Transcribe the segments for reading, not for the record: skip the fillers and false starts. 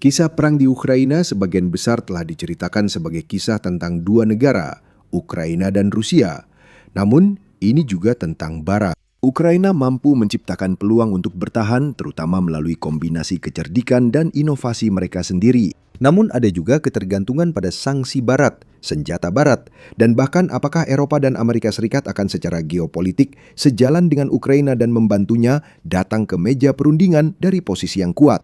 Kisah perang di Ukraina sebagian besar telah diceritakan sebagai kisah tentang dua negara, Ukraina dan Rusia. Namun, ini juga tentang Barat. Ukraina mampu menciptakan peluang untuk bertahan, terutama melalui kombinasi kecerdikan dan inovasi mereka sendiri. Namun ada juga ketergantungan pada sanksi Barat, senjata Barat, dan bahkan apakah Eropa dan Amerika Serikat akan secara geopolitik sejalan dengan Ukraina dan membantunya datang ke meja perundingan dari posisi yang kuat.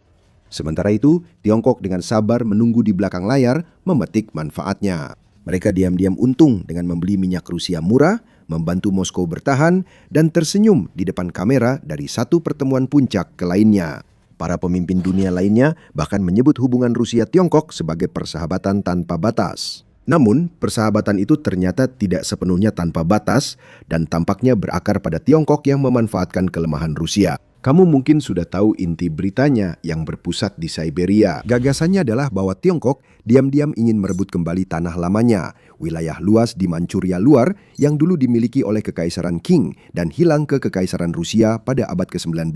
Sementara itu, Tiongkok dengan sabar menunggu di belakang layar memetik manfaatnya. Mereka diam-diam untung dengan membeli minyak Rusia murah, membantu Moskow bertahan, dan tersenyum di depan kamera dari satu pertemuan puncak ke lainnya. Para pemimpin dunia lainnya bahkan menyebut hubungan Rusia-Tiongkok sebagai persahabatan tanpa batas. Namun, persahabatan itu ternyata tidak sepenuhnya tanpa batas dan tampaknya berakar pada Tiongkok yang memanfaatkan kelemahan Rusia. Kamu mungkin sudah tahu inti beritanya yang berpusat di Siberia. Gagasannya adalah bahwa Tiongkok diam-diam ingin merebut kembali tanah lamanya, wilayah luas di Manchuria luar yang dulu dimiliki oleh Kekaisaran Qing dan hilang ke Kekaisaran Rusia pada abad ke-19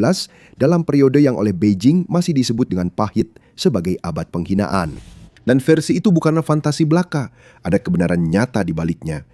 dalam periode yang oleh Beijing masih disebut dengan pahit sebagai abad penghinaan. Dan versi itu bukanlah fantasi belaka, ada kebenaran nyata di baliknya.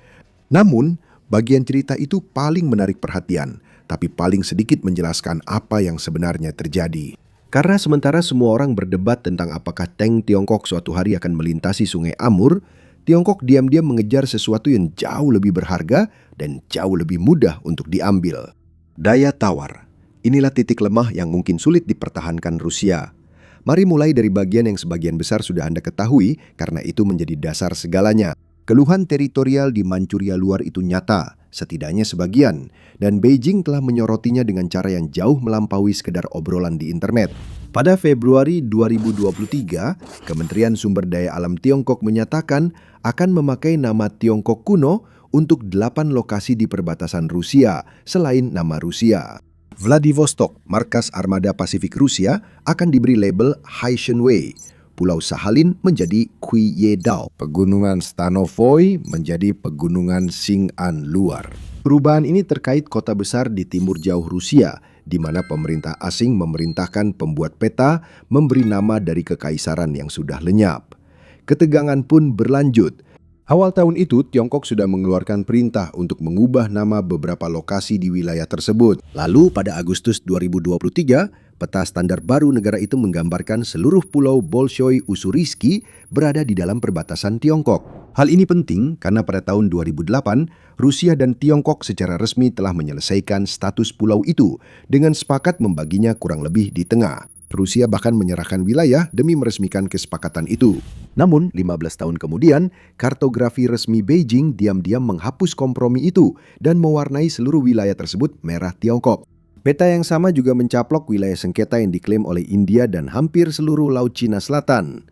Namun, bagian cerita itu paling menarik perhatian, tapi paling sedikit menjelaskan apa yang sebenarnya terjadi. Karena sementara semua orang berdebat tentang apakah tank Tiongkok suatu hari akan melintasi sungai Amur, Tiongkok diam-diam mengejar sesuatu yang jauh lebih berharga dan jauh lebih mudah untuk diambil. Daya tawar. Inilah titik lemah yang mungkin sulit dipertahankan Rusia. Mari mulai dari bagian yang sebagian besar sudah Anda ketahui karena itu menjadi dasar segalanya. Keluhan teritorial di Manchuria luar itu nyata, setidaknya sebagian, dan Beijing telah menyorotnya dengan cara yang jauh melampaui sekedar obrolan di internet. Pada Februari 2023, Kementerian Sumber Daya Alam Tiongkok menyatakan akan memakai nama Tiongkok kuno untuk 8 lokasi di perbatasan Rusia selain nama Rusia. Vladivostok, markas armada Pasifik Rusia, akan diberi label Haishenwei. Pulau Sahalin menjadi Kuiyedao. Pegunungan Stanovoy menjadi Pegunungan Xing'an luar. Perubahan ini terkait kota besar di timur jauh Rusia, di mana pemerintah asing memerintahkan pembuat peta memberi nama dari kekaisaran yang sudah lenyap. Ketegangan pun berlanjut. Awal tahun itu, Tiongkok sudah mengeluarkan perintah untuk mengubah nama beberapa lokasi di wilayah tersebut. Lalu pada Agustus 2023, peta standar baru negara itu menggambarkan seluruh pulau Bolshoi Ussuriski berada di dalam perbatasan Tiongkok. Hal ini penting karena pada tahun 2008, Rusia dan Tiongkok secara resmi telah menyelesaikan status pulau itu dengan sepakat membaginya kurang lebih di tengah. Rusia bahkan menyerahkan wilayah demi meresmikan kesepakatan itu. Namun, 15 tahun kemudian, kartografi resmi Beijing diam-diam menghapus kompromi itu dan mewarnai seluruh wilayah tersebut merah Tiongkok. Peta yang sama juga mencaplok wilayah sengketa yang diklaim oleh India dan hampir seluruh Laut Cina Selatan.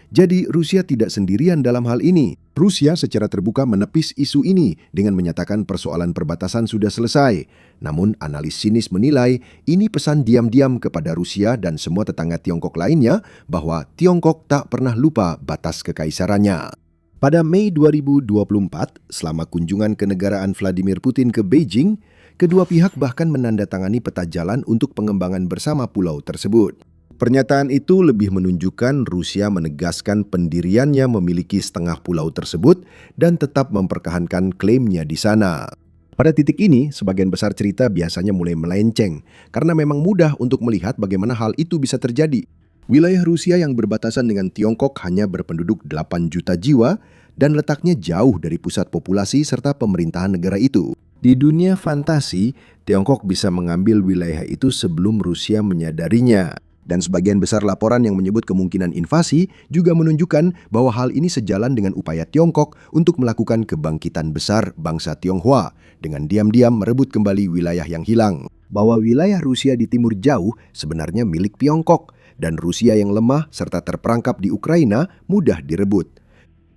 Jadi, Rusia tidak sendirian dalam hal ini. Rusia secara terbuka menepis isu ini dengan menyatakan persoalan perbatasan sudah selesai. Namun, analis sinis menilai ini pesan diam-diam kepada Rusia dan semua tetangga Tiongkok lainnya bahwa Tiongkok tak pernah lupa batas kekaisarannya. Pada Mei 2024, selama kunjungan kenegaraan Vladimir Putin ke Beijing, kedua pihak bahkan menandatangani peta jalan untuk pengembangan bersama pulau tersebut. Pernyataan itu lebih menunjukkan Rusia menegaskan pendiriannya memiliki setengah pulau tersebut dan tetap mempertahankan klaimnya di sana. Pada titik ini, sebagian besar cerita biasanya mulai melenceng karena memang mudah untuk melihat bagaimana hal itu bisa terjadi. Wilayah Rusia yang berbatasan dengan Tiongkok hanya berpenduduk 8 juta jiwa dan letaknya jauh dari pusat populasi serta pemerintahan negara itu. Di dunia fantasi, Tiongkok bisa mengambil wilayah itu sebelum Rusia menyadarinya. Dan sebagian besar laporan yang menyebut kemungkinan invasi juga menunjukkan bahwa hal ini sejalan dengan upaya Tiongkok untuk melakukan kebangkitan besar bangsa Tionghoa dengan diam-diam merebut kembali wilayah yang hilang. Bahwa wilayah Rusia di timur jauh sebenarnya milik Tiongkok dan Rusia yang lemah serta terperangkap di Ukraina mudah direbut.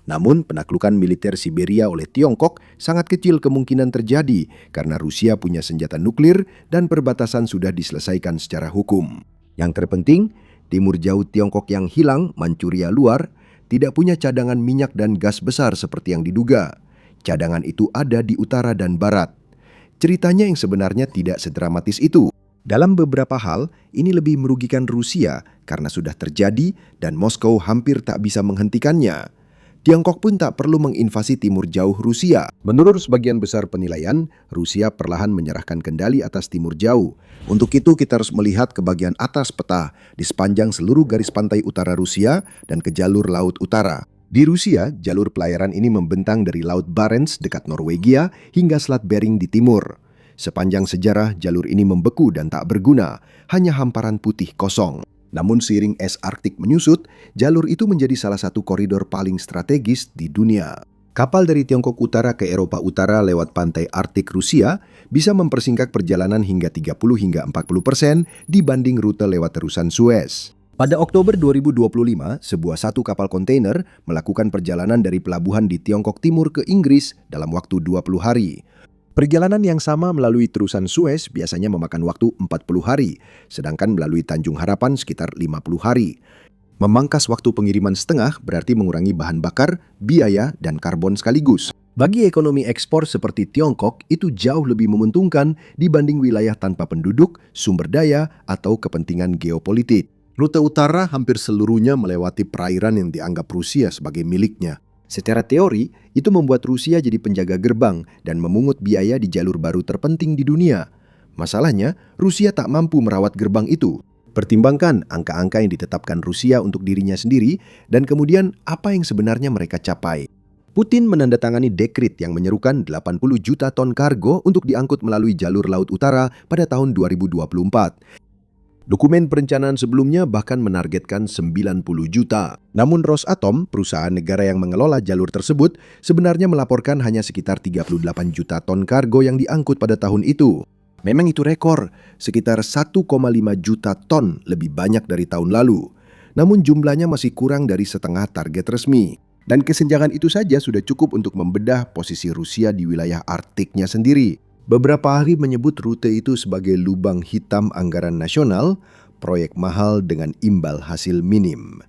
Namun penaklukan militer Siberia oleh Tiongkok sangat kecil kemungkinan terjadi karena Rusia punya senjata nuklir dan perbatasan sudah diselesaikan secara hukum. Yang terpenting, timur jauh Tiongkok yang hilang, Manchuria luar, tidak punya cadangan minyak dan gas besar seperti yang diduga. Cadangan itu ada di utara dan barat. Ceritanya yang sebenarnya tidak sedramatis itu. Dalam beberapa hal, ini lebih merugikan Rusia karena sudah terjadi dan Moskow hampir tak bisa menghentikannya. Tiongkok pun tak perlu menginvasi timur jauh Rusia. Menurut sebagian besar penilaian, Rusia perlahan menyerahkan kendali atas timur jauh. Untuk itu kita harus melihat ke bagian atas peta di sepanjang seluruh garis pantai utara Rusia dan ke jalur laut utara. Di Rusia, jalur pelayaran ini membentang dari Laut Barents dekat Norwegia hingga Selat Bering di timur. Sepanjang sejarah, jalur ini membeku dan tak berguna, hanya hamparan putih kosong. Namun seiring es Arktik menyusut, jalur itu menjadi salah satu koridor paling strategis di dunia. Kapal dari Tiongkok Utara ke Eropa Utara lewat pantai Arktik Rusia bisa mempersingkat perjalanan hingga 30 hingga 40% dibanding rute lewat terusan Suez. Pada Oktober 2025, sebuah satu kapal kontainer melakukan perjalanan dari pelabuhan di Tiongkok Timur ke Inggris dalam waktu 20 hari. Perjalanan yang sama melalui terusan Suez biasanya memakan waktu 40 hari, sedangkan melalui Tanjung Harapan sekitar 50 hari. Memangkas waktu pengiriman setengah berarti mengurangi bahan bakar, biaya, dan karbon sekaligus. Bagi ekonomi ekspor seperti Tiongkok, itu jauh lebih menguntungkan dibanding wilayah tanpa penduduk, sumber daya, atau kepentingan geopolitik. Rute utara hampir seluruhnya melewati perairan yang dianggap Rusia sebagai miliknya. Secara teori, itu membuat Rusia jadi penjaga gerbang dan memungut biaya di jalur baru terpenting di dunia. Masalahnya, Rusia tak mampu merawat gerbang itu. Pertimbangkan angka-angka yang ditetapkan Rusia untuk dirinya sendiri dan kemudian apa yang sebenarnya mereka capai. Putin menandatangani dekret yang menyerukan 80 juta ton kargo untuk diangkut melalui jalur laut utara pada tahun 2024. Dokumen perencanaan sebelumnya bahkan menargetkan 90 juta. Namun Rosatom, perusahaan negara yang mengelola jalur tersebut, sebenarnya melaporkan hanya sekitar 38 juta ton kargo yang diangkut pada tahun itu. Memang itu rekor, sekitar 1,5 juta ton lebih banyak dari tahun lalu. Namun jumlahnya masih kurang dari setengah target resmi. Dan kesenjangan itu saja sudah cukup untuk membedah posisi Rusia di wilayah Arktiknya sendiri. Beberapa ahli menyebut rute itu sebagai lubang hitam anggaran nasional, proyek mahal dengan imbal hasil minim.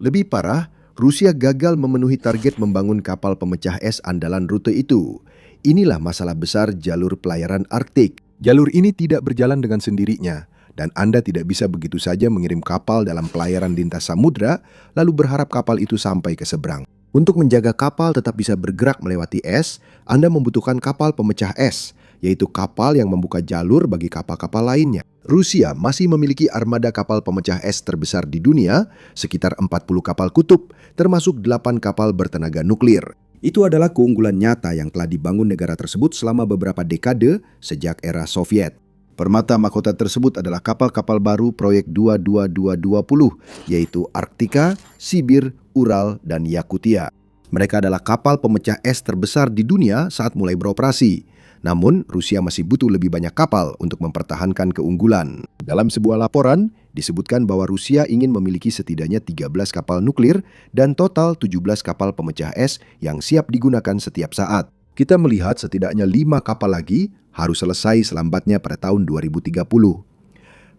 Lebih parah, Rusia gagal memenuhi target membangun kapal pemecah es andalan rute itu. Inilah masalah besar jalur pelayaran Arktik. Jalur ini tidak berjalan dengan sendirinya, dan Anda tidak bisa begitu saja mengirim kapal dalam pelayaran lintas samudra, lalu berharap kapal itu sampai ke seberang. Untuk menjaga kapal tetap bisa bergerak melewati es, Anda membutuhkan kapal pemecah es, yaitu kapal yang membuka jalur bagi kapal-kapal lainnya. Rusia masih memiliki armada kapal pemecah es terbesar di dunia, sekitar 40 kapal kutub, termasuk 8 kapal bertenaga nuklir. Itu adalah keunggulan nyata yang telah dibangun negara tersebut selama beberapa dekade sejak era Soviet. Permata mahkota tersebut adalah kapal-kapal baru proyek 22220, yaitu Arktika, Sibir, Ural, dan Yakutia. Mereka adalah kapal pemecah es terbesar di dunia saat mulai beroperasi. Namun, Rusia masih butuh lebih banyak kapal untuk mempertahankan keunggulan. Dalam sebuah laporan, disebutkan bahwa Rusia ingin memiliki setidaknya 13 kapal nuklir dan total 17 kapal pemecah es yang siap digunakan setiap saat. Kita melihat setidaknya 5 kapal lagi harus selesai selambatnya pada tahun 2030.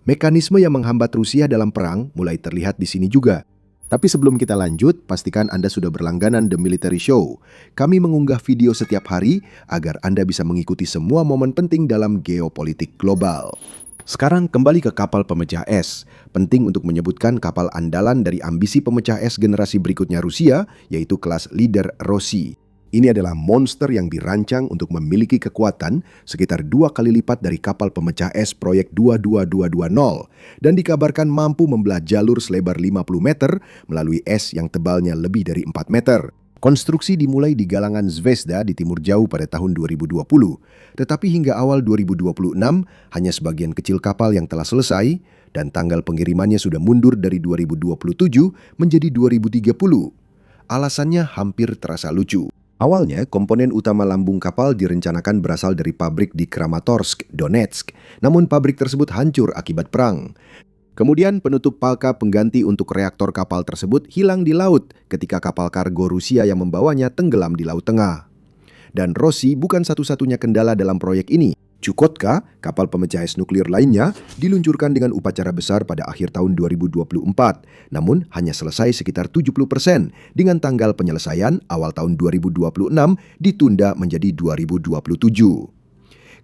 Mekanisme yang menghambat Rusia dalam perang mulai terlihat di sini juga. Tapi sebelum kita lanjut, pastikan Anda sudah berlangganan The Military Show. Kami mengunggah video setiap hari agar Anda bisa mengikuti semua momen penting dalam geopolitik global. Sekarang kembali ke kapal pemecah es. Penting untuk menyebutkan kapal andalan dari ambisi pemecah es generasi berikutnya Rusia, yaitu kelas Leader Rossi. Ini adalah monster yang dirancang untuk memiliki kekuatan sekitar 2 kali lipat dari kapal pemecah es proyek 22220 dan dikabarkan mampu membelah jalur selebar 50 meter melalui es yang tebalnya lebih dari 4 meter. Konstruksi dimulai di galangan Zvezda di timur jauh pada tahun 2020, tetapi hingga awal 2026 hanya sebagian kecil kapal yang telah selesai dan tanggal pengirimannya sudah mundur dari 2027 menjadi 2030. Alasannya hampir terasa lucu. Awalnya, komponen utama lambung kapal direncanakan berasal dari pabrik di Kramatorsk, Donetsk, namun pabrik tersebut hancur akibat perang. Kemudian penutup palka pengganti untuk reaktor kapal tersebut hilang di laut ketika kapal kargo Rusia yang membawanya tenggelam di Laut Tengah. Dan Rossi bukan satu-satunya kendala dalam proyek ini. Chukotka, kapal pemecah es nuklir lainnya, diluncurkan dengan upacara besar pada akhir tahun 2024, namun hanya selesai sekitar 70% dengan tanggal penyelesaian awal tahun 2026 ditunda menjadi 2027.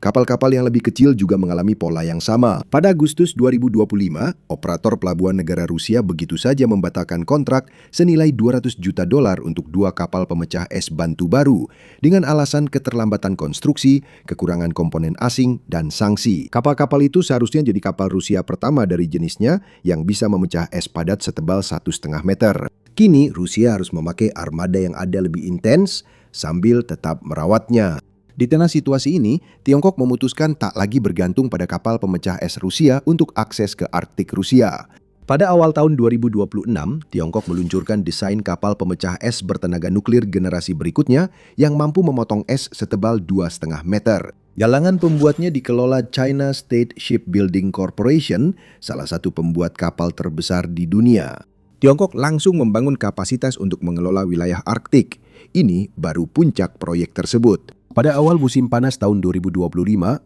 Kapal-kapal yang lebih kecil juga mengalami pola yang sama. Pada Agustus 2025, operator pelabuhan negara Rusia begitu saja membatalkan kontrak senilai $200 juta untuk 2 kapal pemecah es bantu baru dengan alasan keterlambatan konstruksi, kekurangan komponen asing, dan sanksi. Kapal-kapal itu seharusnya jadi kapal Rusia pertama dari jenisnya yang bisa memecah es padat setebal 1,5 meter. Kini Rusia harus memakai armada yang ada lebih intens sambil tetap merawatnya. Di tengah situasi ini, Tiongkok memutuskan tak lagi bergantung pada kapal pemecah es Rusia untuk akses ke Arktik Rusia. Pada awal tahun 2026, Tiongkok meluncurkan desain kapal pemecah es bertenaga nuklir generasi berikutnya yang mampu memotong es setebal 2,5 meter. Galangan pembuatnya dikelola China State Shipbuilding Corporation, salah satu pembuat kapal terbesar di dunia. Tiongkok langsung membangun kapasitas untuk mengelola wilayah Arktik. Ini baru puncak proyek tersebut. Pada awal musim panas tahun 2025,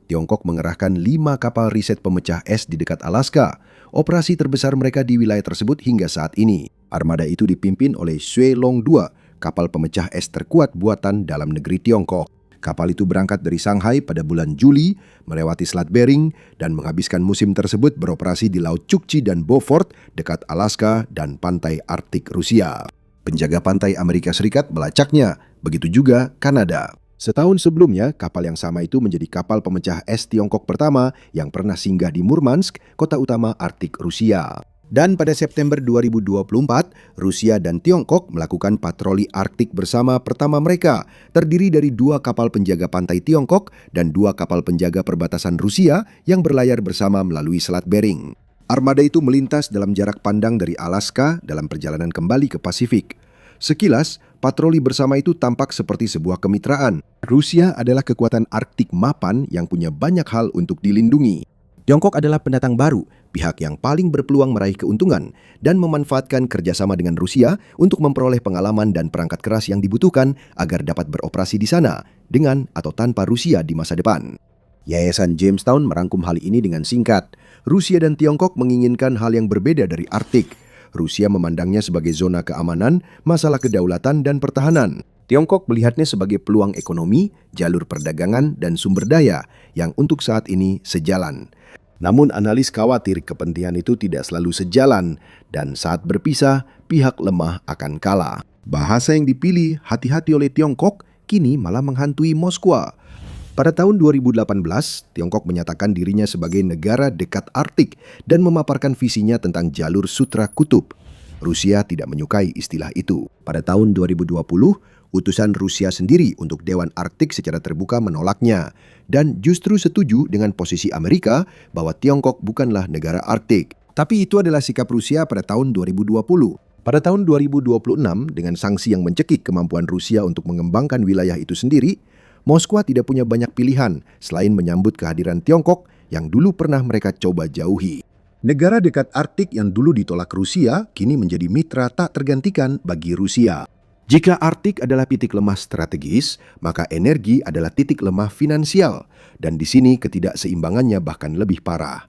Tiongkok mengerahkan 5 kapal riset pemecah es di dekat Alaska. Operasi terbesar mereka di wilayah tersebut hingga saat ini. Armada itu dipimpin oleh Shui Long 2, kapal pemecah es terkuat buatan dalam negeri Tiongkok. Kapal itu berangkat dari Shanghai pada bulan Juli, melewati Selat Bering, dan menghabiskan musim tersebut beroperasi di Laut Chukchi dan Beaufort dekat Alaska dan pantai Arktik Rusia. Penjaga pantai Amerika Serikat melacaknya, begitu juga Kanada. Setahun sebelumnya, kapal yang sama itu menjadi kapal pemecah es Tiongkok pertama yang pernah singgah di Murmansk, kota utama Arktik Rusia. Dan pada September 2024, Rusia dan Tiongkok melakukan patroli Arktik bersama pertama mereka, terdiri dari 2 kapal penjaga pantai Tiongkok dan 2 kapal penjaga perbatasan Rusia yang berlayar bersama melalui Selat Bering. Armada itu melintas dalam jarak pandang dari Alaska dalam perjalanan kembali ke Pasifik. Sekilas, patroli bersama itu tampak seperti sebuah kemitraan. Rusia adalah kekuatan Arktik mapan yang punya banyak hal untuk dilindungi. Tiongkok adalah pendatang baru, pihak yang paling berpeluang meraih keuntungan dan memanfaatkan kerjasama dengan Rusia untuk memperoleh pengalaman dan perangkat keras yang dibutuhkan agar dapat beroperasi di sana, dengan atau tanpa Rusia di masa depan. Yayasan Jamestown merangkum hal ini dengan singkat. Rusia dan Tiongkok menginginkan hal yang berbeda dari Arktik. Rusia memandangnya sebagai zona keamanan, masalah kedaulatan dan pertahanan. Tiongkok melihatnya sebagai peluang ekonomi, jalur perdagangan, dan sumber daya yang untuk saat ini sejalan. Namun analis khawatir kepentingan itu tidak selalu sejalan dan saat berpisah, pihak lemah akan kalah. Bahasa yang dipilih hati-hati oleh Tiongkok kini malah menghantui Moskwa. Pada tahun 2018, Tiongkok menyatakan dirinya sebagai negara dekat Arktik dan memaparkan visinya tentang jalur Sutra Kutub. Rusia tidak menyukai istilah itu. Pada tahun 2020, utusan Rusia sendiri untuk Dewan Arktik secara terbuka menolaknya dan justru setuju dengan posisi Amerika bahwa Tiongkok bukanlah negara Arktik. Tapi itu adalah sikap Rusia pada tahun 2020. Pada tahun 2026, dengan sanksi yang mencekik kemampuan Rusia untuk mengembangkan wilayah itu sendiri, Moskwa tidak punya banyak pilihan selain menyambut kehadiran Tiongkok yang dulu pernah mereka coba jauhi. Negara dekat Arktik yang dulu ditolak Rusia kini menjadi mitra tak tergantikan bagi Rusia. Jika Arktik adalah titik lemah strategis, maka energi adalah titik lemah finansial, dan di sini ketidakseimbangannya bahkan lebih parah.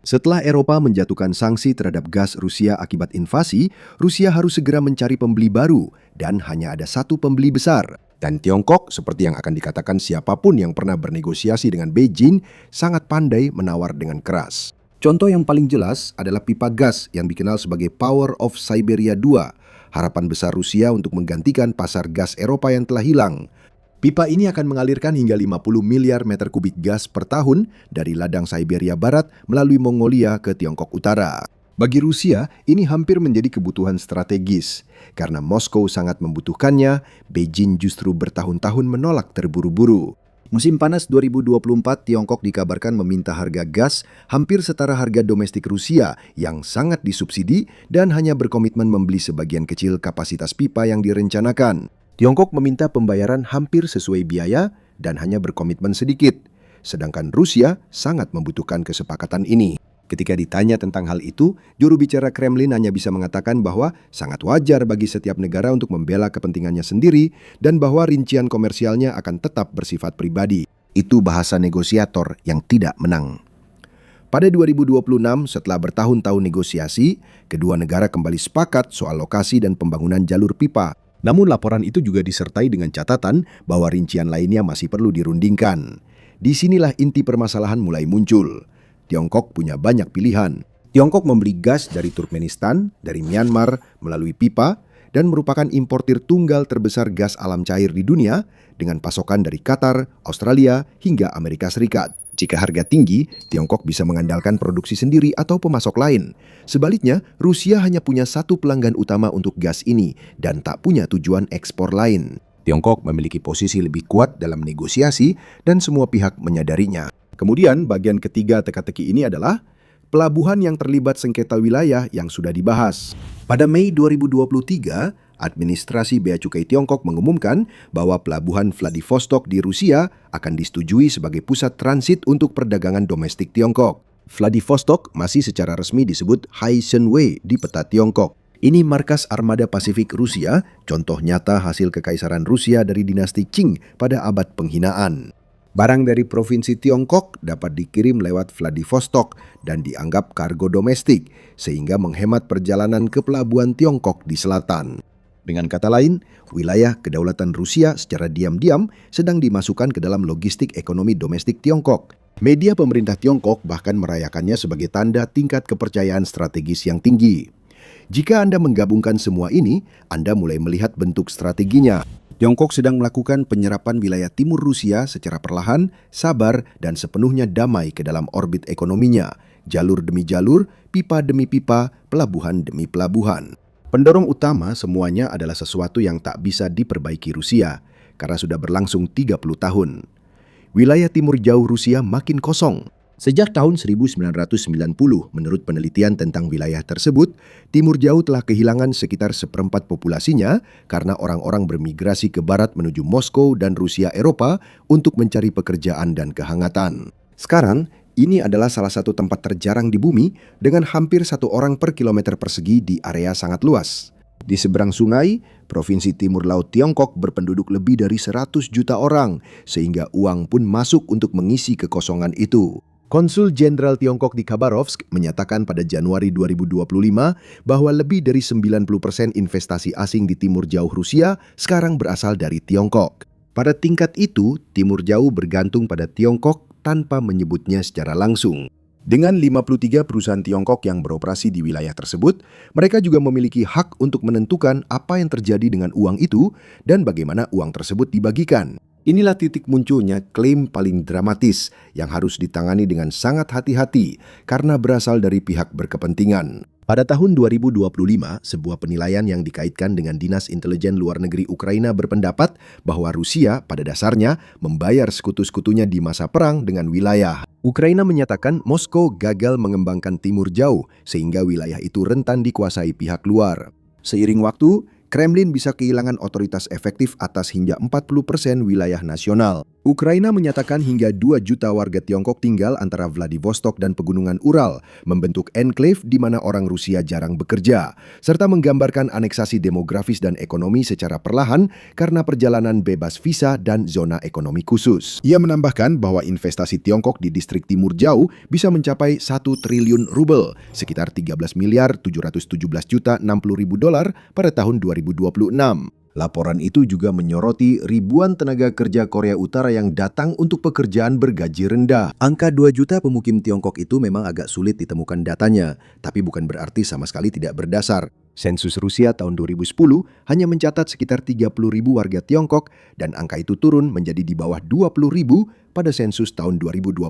Setelah Eropa menjatuhkan sanksi terhadap gas Rusia akibat invasi, Rusia harus segera mencari pembeli baru, dan hanya ada satu pembeli besar. Dan Tiongkok, seperti yang akan dikatakan siapapun yang pernah bernegosiasi dengan Beijing, sangat pandai menawar dengan keras. Contoh yang paling jelas adalah pipa gas yang dikenal sebagai Power of Siberia 2, harapan besar Rusia untuk menggantikan pasar gas Eropa yang telah hilang. Pipa ini akan mengalirkan hingga 50 miliar meter kubik gas per tahun dari ladang Siberia Barat melalui Mongolia ke Tiongkok Utara. Bagi Rusia, ini hampir menjadi kebutuhan strategis. Karena Moskow sangat membutuhkannya, Beijing justru bertahun-tahun menolak terburu-buru. Musim panas 2024, Tiongkok dikabarkan meminta harga gas hampir setara harga domestik Rusia yang sangat disubsidi dan hanya berkomitmen membeli sebagian kecil kapasitas pipa yang direncanakan. Tiongkok meminta pembayaran hampir sesuai biaya dan hanya berkomitmen sedikit. Sedangkan Rusia sangat membutuhkan kesepakatan ini. Ketika ditanya tentang hal itu, juru bicara Kremlin hanya bisa mengatakan bahwa sangat wajar bagi setiap negara untuk membela kepentingannya sendiri dan bahwa rincian komersialnya akan tetap bersifat pribadi. Itu bahasa negosiator yang tidak menang. Pada 2026, setelah bertahun-tahun negosiasi, kedua negara kembali sepakat soal lokasi dan pembangunan jalur pipa. Namun laporan itu juga disertai dengan catatan bahwa rincian lainnya masih perlu dirundingkan. Disinilah inti permasalahan mulai muncul. Tiongkok punya banyak pilihan. Tiongkok membeli gas dari Turkmenistan, dari Myanmar, melalui pipa, dan merupakan importir tunggal terbesar gas alam cair di dunia dengan pasokan dari Qatar, Australia, hingga Amerika Serikat. Jika harga tinggi, Tiongkok bisa mengandalkan produksi sendiri atau pemasok lain. Sebaliknya, Rusia hanya punya satu pelanggan utama untuk gas ini dan tak punya tujuan ekspor lain. Tiongkok memiliki posisi lebih kuat dalam negosiasi dan semua pihak menyadarinya. Kemudian, bagian ketiga teka-teki ini adalah pelabuhan yang terlibat sengketa wilayah yang sudah dibahas. Pada Mei 2023, administrasi Bea Cukai Tiongkok mengumumkan bahwa pelabuhan Vladivostok di Rusia akan disetujui sebagai pusat transit untuk perdagangan domestik Tiongkok. Vladivostok masih secara resmi disebut Hai-Shen-Wei di peta Tiongkok. Ini markas armada Pasifik Rusia, contoh nyata hasil kekaisaran Rusia dari dinasti Qing pada abad penghinaan. Barang dari provinsi Tiongkok dapat dikirim lewat Vladivostok dan dianggap kargo domestik, sehingga menghemat perjalanan ke pelabuhan Tiongkok di selatan. Dengan kata lain, wilayah kedaulatan Rusia secara diam-diam sedang dimasukkan ke dalam logistik ekonomi domestik Tiongkok. Media pemerintah Tiongkok bahkan merayakannya sebagai tanda tingkat kepercayaan strategis yang tinggi. Jika Anda menggabungkan semua ini, Anda mulai melihat bentuk strateginya. Tiongkok sedang melakukan penyerapan wilayah timur Rusia secara perlahan, sabar, dan sepenuhnya damai ke dalam orbit ekonominya. Jalur demi jalur, pipa demi pipa, pelabuhan demi pelabuhan. Pendorong utama semuanya adalah sesuatu yang tak bisa diperbaiki Rusia, karena sudah berlangsung 30 tahun. Wilayah timur jauh Rusia makin kosong. Sejak tahun 1990, menurut penelitian tentang wilayah tersebut, timur jauh telah kehilangan sekitar seperempat populasinya karena orang-orang bermigrasi ke barat menuju Moskow dan Rusia Eropa untuk mencari pekerjaan dan kehangatan. Sekarang, ini adalah salah satu tempat terjarang di bumi dengan hampir 1 orang per kilometer persegi di area sangat luas. Di seberang sungai, Provinsi Timur Laut Tiongkok berpenduduk lebih dari 100 juta orang, sehingga uang pun masuk untuk mengisi kekosongan itu. Konsul Jenderal Tiongkok di Khabarovsk menyatakan pada Januari 2025 bahwa lebih dari 90% investasi asing di timur jauh Rusia sekarang berasal dari Tiongkok. Pada tingkat itu, timur jauh bergantung pada Tiongkok tanpa menyebutnya secara langsung. Dengan 53 perusahaan Tiongkok yang beroperasi di wilayah tersebut, mereka juga memiliki hak untuk menentukan apa yang terjadi dengan uang itu dan bagaimana uang tersebut dibagikan. Inilah titik munculnya klaim paling dramatis yang harus ditangani dengan sangat hati-hati karena berasal dari pihak berkepentingan. Pada tahun 2025, sebuah penilaian yang dikaitkan dengan Dinas Intelijen Luar Negeri Ukraina berpendapat bahwa Rusia pada dasarnya membayar sekutu-sekutunya di masa perang dengan wilayah. Ukraina menyatakan Moskow gagal mengembangkan timur jauh sehingga wilayah itu rentan dikuasai pihak luar. Seiring waktu, Kremlin bisa kehilangan otoritas efektif atas hingga 40% wilayah nasional. Ukraina menyatakan hingga 2 juta warga Tiongkok tinggal antara Vladivostok dan Pegunungan Ural, membentuk enklave di mana orang Rusia jarang bekerja, serta menggambarkan aneksasi demografis dan ekonomi secara perlahan karena perjalanan bebas visa dan zona ekonomi khusus. Ia menambahkan bahwa investasi Tiongkok di distrik timur jauh bisa mencapai 1 triliun rubel, sekitar 13 miliar 717 juta 60 ribu dolar pada tahun 2026. Laporan itu juga menyoroti ribuan tenaga kerja Korea Utara yang datang untuk pekerjaan bergaji rendah. Angka 2 juta pemukim Tiongkok itu memang agak sulit ditemukan datanya, tapi bukan berarti sama sekali tidak berdasar. Sensus Rusia tahun 2010 hanya mencatat sekitar 30 ribu warga Tiongkok dan angka itu turun menjadi di bawah 20 ribu pada sensus tahun 2021.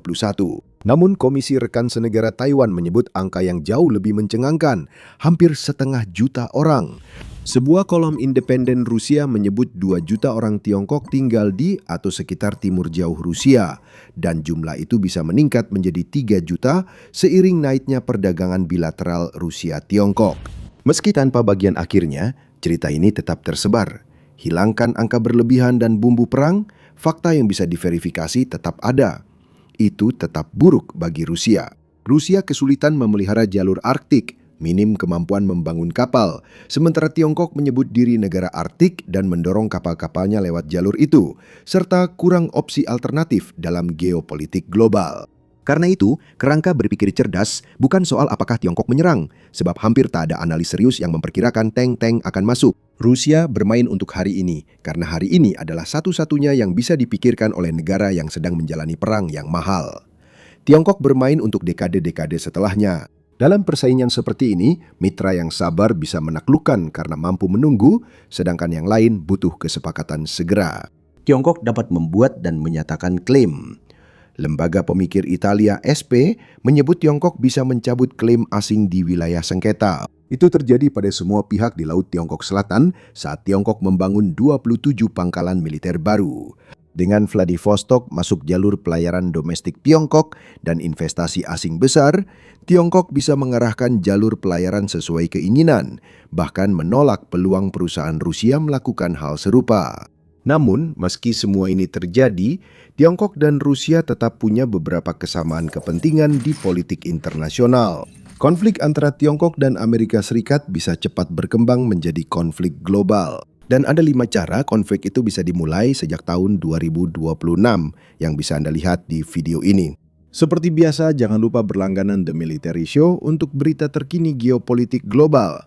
Namun Komisi Rekan Senegara Taiwan menyebut angka yang jauh lebih mencengangkan, hampir 500 juta orang. Sebuah kolom independen Rusia menyebut 2 juta orang Tiongkok tinggal di atau sekitar timur jauh Rusia, dan jumlah itu bisa meningkat menjadi 3 juta seiring naiknya perdagangan bilateral Rusia-Tiongkok. Meski tanpa bagian akhirnya, cerita ini tetap tersebar. Hilangkan angka berlebihan dan bumbu perang, fakta yang bisa diverifikasi tetap ada. Itu tetap buruk bagi Rusia. Rusia kesulitan memelihara jalur Arktik, minim kemampuan membangun kapal, sementara Tiongkok menyebut diri negara Arktik dan mendorong kapal-kapalnya lewat jalur itu, serta kurang opsi alternatif dalam geopolitik global. Karena itu, kerangka berpikir cerdas bukan soal apakah Tiongkok menyerang, sebab hampir tak ada analis serius yang memperkirakan tank-tank akan masuk. Rusia bermain untuk hari ini, karena hari ini adalah satu-satunya yang bisa dipikirkan oleh negara yang sedang menjalani perang yang mahal. Tiongkok bermain untuk dekade-dekade setelahnya. Dalam persaingan seperti ini, mitra yang sabar bisa menaklukkan karena mampu menunggu, sedangkan yang lain butuh kesepakatan segera. Tiongkok dapat membuat dan menyatakan klaim. Lembaga pemikir Italia SP menyebut Tiongkok bisa mencabut klaim asing di wilayah sengketa. Itu terjadi pada semua pihak di Laut Tiongkok Selatan saat Tiongkok membangun 27 pangkalan militer baru. Dengan Vladivostok masuk jalur pelayaran domestik Tiongkok dan investasi asing besar, Tiongkok bisa mengarahkan jalur pelayaran sesuai keinginan, bahkan menolak peluang perusahaan Rusia melakukan hal serupa. Namun, meski semua ini terjadi, Tiongkok dan Rusia tetap punya beberapa kesamaan kepentingan di politik internasional. Konflik antara Tiongkok dan Amerika Serikat bisa cepat berkembang menjadi konflik global. Dan ada 5 cara konflik itu bisa dimulai sejak tahun 2026 yang bisa Anda lihat di video ini. Seperti biasa, jangan lupa berlangganan The Military Show untuk berita terkini geopolitik global.